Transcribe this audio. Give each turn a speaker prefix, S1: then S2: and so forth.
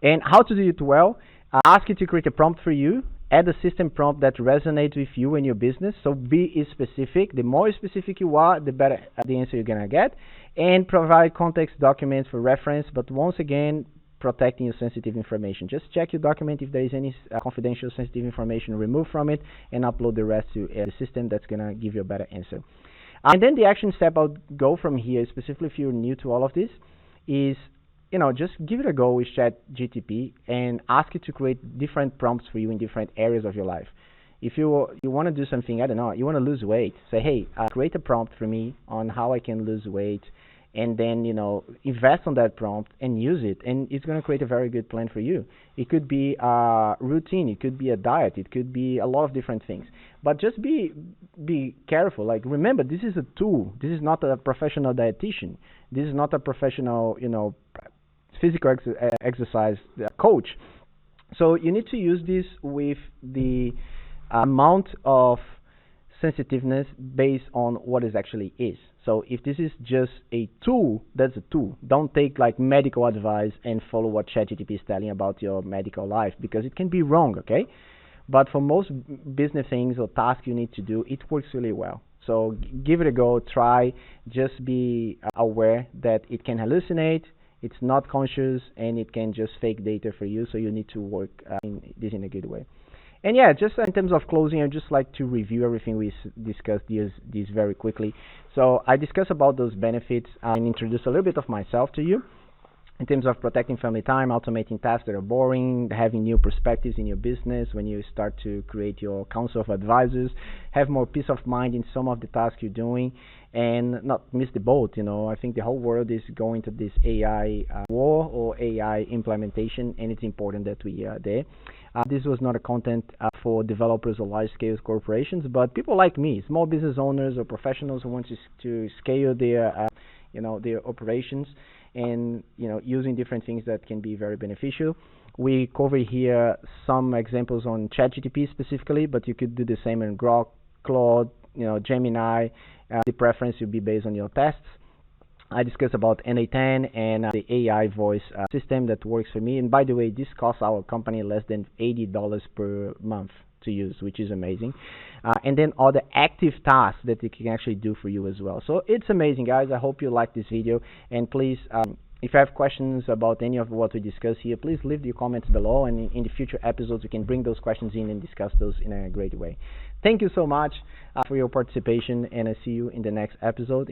S1: And how to do it well? Ask it to create a prompt for you. Add a system prompt that resonates with you and your business. So be specific. The more specific you are, the better the answer you're going to get. And provide context documents for reference. But once again, protecting your sensitive information. Just check your document. If there is any confidential sensitive information, remove from it and upload the rest to the system. That's going to give you a better answer. And then the action step I'll go from here, specifically if you're new to all of this, is just give it a go with ChatGPT and ask it to create different prompts for you in different areas of your life. If you want to do something, I don't know, you want to lose weight, say, hey, create a prompt for me on how I can lose weight, and then, invest on that prompt and use it, and it's going to create a very good plan for you. It could be a routine, it could be a diet, it could be a lot of different things. But just be careful. Like, remember, this is a tool. This is not a professional dietitian. This is not a professional, physical exercise coach. So you need to use this with the amount of sensitiveness based on what it actually is. So if this is just a tool, that's a tool. Don't take like medical advice and follow what ChatGPT is telling about your medical life, because it can be wrong, okay? But for most business things or tasks you need to do, it works really well. So give it a go, try, just be aware that it can hallucinate, it's not conscious, and it can just fake data for you, so you need to work in a good way. And yeah, just in terms of closing, I'd just like to review everything we discussed these very quickly. So I discussed about those benefits and introduce a little bit of myself to you in terms of protecting family time, automating tasks that are boring, having new perspectives in your business when you start to create your council of advisors, have more peace of mind in some of the tasks you're doing, and not miss the boat. I think the whole world is going to this AI war or AI implementation, and it's important that we are there. This was not a content for developers or large-scale corporations, but people like me, small business owners or professionals who want to scale their operations, and using different things that can be very beneficial. We cover here some examples on ChatGPT specifically, but you could do the same in Grok, Claude, Gemini. The preference will be based on your tests. I discussed about NA10 and the AI voice system that works for me. And by the way, this costs our company less than $80 per month to use, which is amazing. And then all the active tasks that it can actually do for you as well. So it's amazing, guys. I hope you like this video. And please, if you have questions about any of what we discuss here, please leave your comments below. And in the future episodes, we can bring those questions in and discuss those in a great way. Thank you so much for your participation, and I see you in the next episode.